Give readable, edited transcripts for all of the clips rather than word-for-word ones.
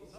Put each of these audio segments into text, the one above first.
100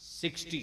60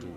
2.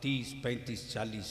30 35 40،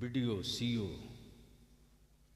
BDO، CO،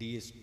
DSP،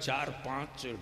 4-5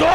2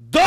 2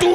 2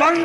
1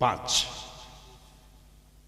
5.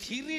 3